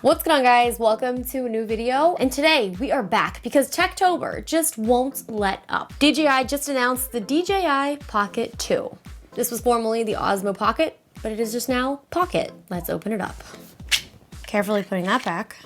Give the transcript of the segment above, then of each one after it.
What's going on, guys? Welcome to a new video. And today we are back because Techtober just won't let up. DJI just announced the DJI Pocket 2. This was formerly the Osmo Pocket, but it is just now Pocket. Let's open it up. Carefully putting that back.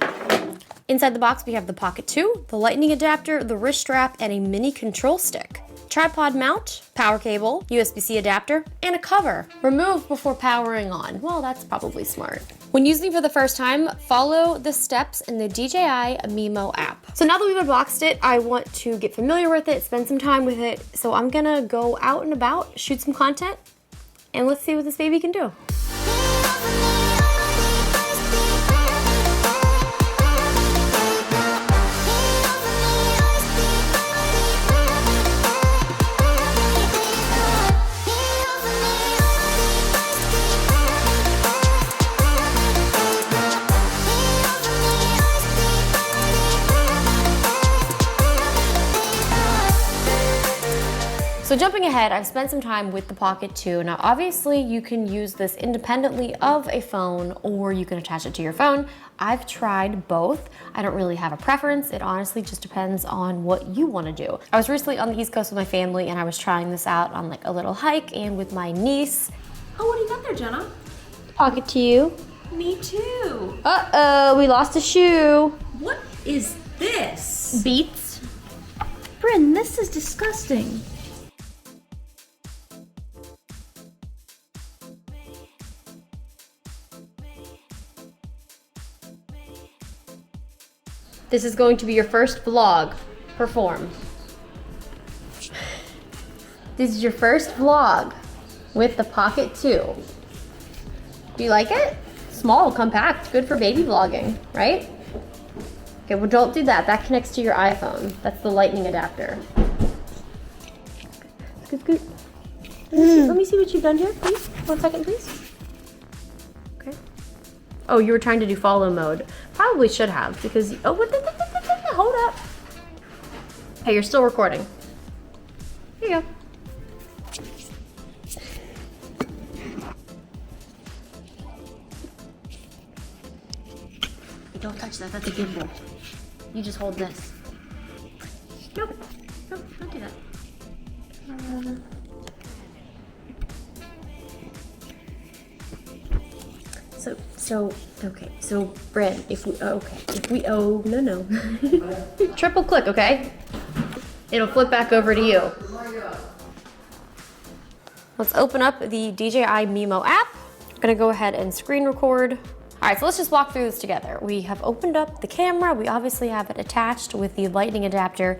Inside the box, we have the Pocket 2, the lightning adapter, the wrist strap, and a mini control stick. Tripod mount, power cable, USB-C adapter, and a cover. Remove before powering on. Well, that's probably smart. When using for the first time, follow the steps in the DJI Mimo app. So now that we've unboxed it, I want to get familiar with it, spend some time with it. So I'm gonna go out and about, shoot some content, and let's see what this baby can do. So jumping ahead, I've spent some time with the Pocket 2. Now obviously you can use this independently of a phone or you can attach it to your phone. I've tried both. I don't really have a preference. It honestly just depends on what you want to do. I was recently on the East Coast with my family and I was trying this out on like a little hike and with my niece. Oh, what do you got there, Jenna? Pocket 2. Me too. Uh-oh, we lost a shoe. What is this? Beats. Bryn, this is disgusting. This is going to be your first vlog. Perform. This is your first vlog with the Pocket 2. Do you like it? Small, compact, good for baby vlogging, right? Okay, well don't do that. That connects to your iPhone. That's the lightning adapter. Scoot, scoot. Let me see what you've done here, please. 1 second, please. Okay. Oh, you were trying to do follow mode. Probably should have, because, oh, hold up. Hey, you're still recording. Here you go. Don't touch that, that's a gimbal. You just hold this. Nope, nope, don't do that. So, Bryn, no. Triple click, okay? It'll flip back over to you. Let's open up the DJI Mimo app. I'm gonna go ahead and screen record. All right, so let's just walk through this together. We have opened up the camera. We obviously have it attached with the lightning adapter.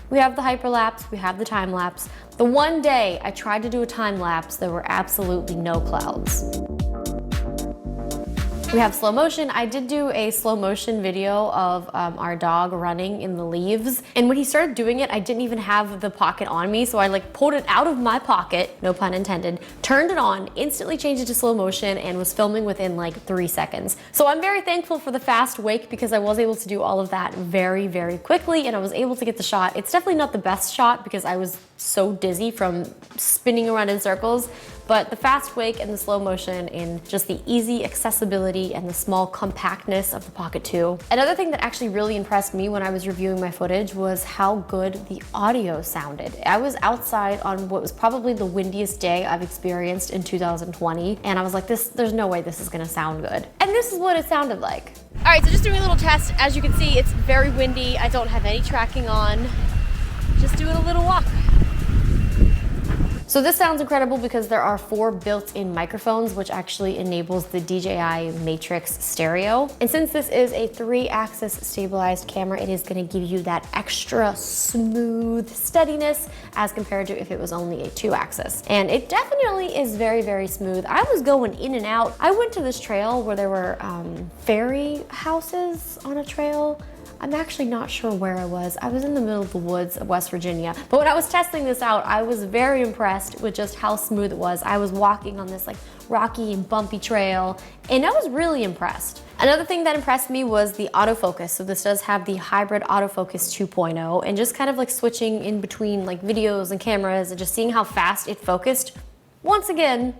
We have the hyperlapse, we have the time lapse. The one day I tried to do a time lapse, there were absolutely no clouds. We have slow motion. I did do a slow motion video of our dog running in the leaves. And when he started doing it, I didn't even have the Pocket on me. So I like pulled it out of my pocket, no pun intended, turned it on, instantly changed it to slow motion and was filming within like 3 seconds. So I'm very thankful for the fast wake because I was able to do all of that very, very quickly and I was able to get the shot. It's definitely not the best shot because I was so dizzy from spinning around in circles. But the fast wake and the slow motion and just the easy accessibility and the small compactness of the Pocket 2. Another thing that actually really impressed me when I was reviewing my footage was how good the audio sounded. I was outside on what was probably the windiest day I've experienced in 2020, and I was like, there's no way this is gonna sound good. And this is what it sounded like. All right, so just doing a little test. As you can see, it's very windy. I don't have any tracking on. Just doing a little walk. So this sounds incredible because there are 4 built-in microphones, which actually enables the DJI Matrix stereo. And since this is a 3-axis stabilized camera, it is gonna give you that extra smooth steadiness as compared to if it was only a 2-axis. And it definitely is very, very smooth. I was going in and out. I went to this trail where there were fairy houses on a trail. I'm actually not sure where I was. I was in the middle of the woods of West Virginia. But when I was testing this out, I was very impressed with just how smooth it was. I was walking on this like rocky and bumpy trail, and I was really impressed. Another thing that impressed me was the autofocus. So this does have the hybrid autofocus 2.0, and just kind of like switching in between like videos and cameras and just seeing how fast it focused. Once again,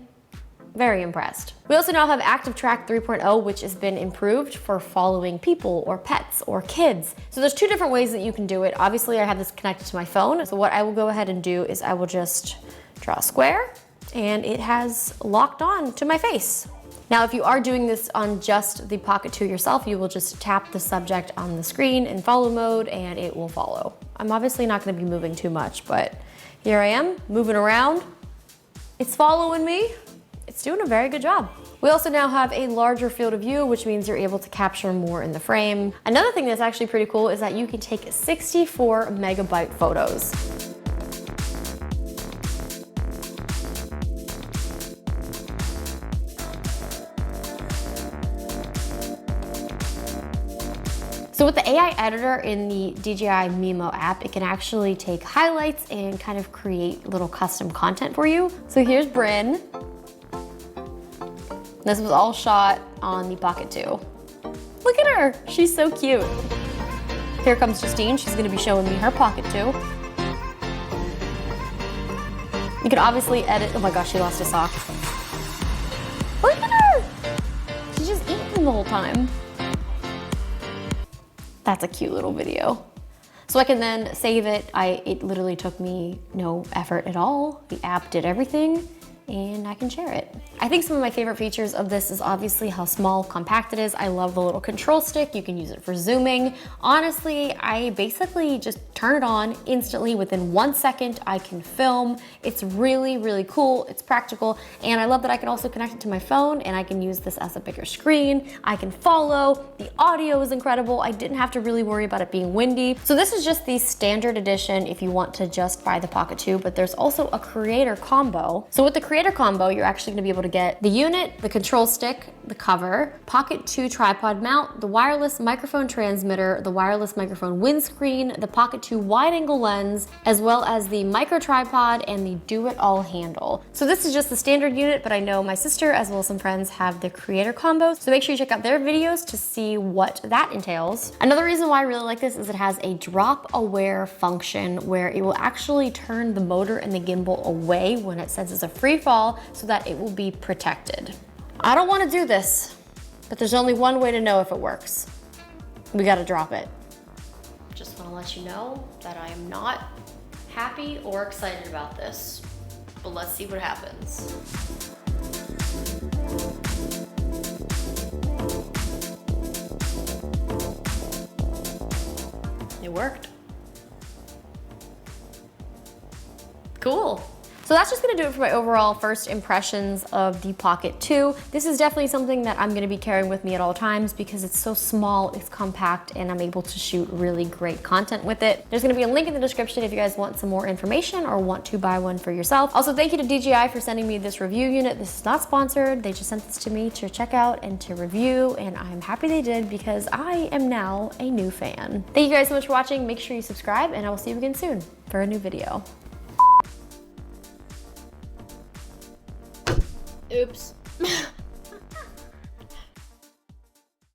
very impressed. We also now have Active Track 3.0, which has been improved for following people or pets or kids. So there's two different ways that you can do it. Obviously, I have this connected to my phone. So what I will go ahead and do is I will just draw a square, and it has locked on to my face. Now, if you are doing this on just the Pocket 2 yourself, you will just tap the subject on the screen in follow mode and it will follow. I'm obviously not gonna be moving too much, but here I am, moving around. It's following me. It's doing a very good job. We also now have a larger field of view, which means you're able to capture more in the frame. Another thing that's actually pretty cool is that you can take 64 megabyte photos. So with the AI editor in the DJI Mimo app, it can actually take highlights and kind of create little custom content for you. So here's Bryn. This was all shot on the Pocket 2. Look at her, she's so cute. Here comes Justine, she's gonna be showing me her Pocket 2. You can obviously edit, oh my gosh, she lost a sock. Look at her! She's just eating the whole time. That's a cute little video. So I can then save it. It literally took me no effort at all. The app did everything and I can share it. I think some of my favorite features of this is obviously how small, compact it is. I love the little control stick. You can use it for zooming. Honestly, I basically just turn it on instantly. Within 1 second, I can film. It's really, really cool. It's practical. And I love that I can also connect it to my phone and I can use this as a bigger screen. I can follow. The audio is incredible. I didn't have to really worry about it being windy. So this is just the standard edition if you want to just buy the Pocket 2, but there's also a creator combo. So with the creator combo, you're actually gonna be able to get the unit, the control stick, the cover, Pocket 2 tripod mount, the wireless microphone transmitter, the wireless microphone windscreen, the Pocket 2 wide angle lens, as well as the micro tripod and the do it all handle. So this is just the standard unit, but I know my sister as well as some friends have the creator combo. So make sure you check out their videos to see what that entails. Another reason why I really like this is it has a drop aware function where it will actually turn the motor and the gimbal away when it senses a free fall so that it will be protected. I don't want to do this, but there's only one way to know if it works. We got to drop it. Just want to let you know that I am not happy or excited about this, but let's see what happens. It worked. Cool. So that's just gonna do it for my overall first impressions of the Pocket 2. This is definitely something that I'm gonna be carrying with me at all times because it's so small, it's compact, and I'm able to shoot really great content with it. There's gonna be a link in the description if you guys want some more information or want to buy one for yourself. Also, thank you to DJI for sending me this review unit. This is not sponsored. They just sent this to me to check out and to review, and I'm happy they did because I am now a new fan. Thank you guys so much for watching. Make sure you subscribe, and I will see you again soon for a new video. Oops.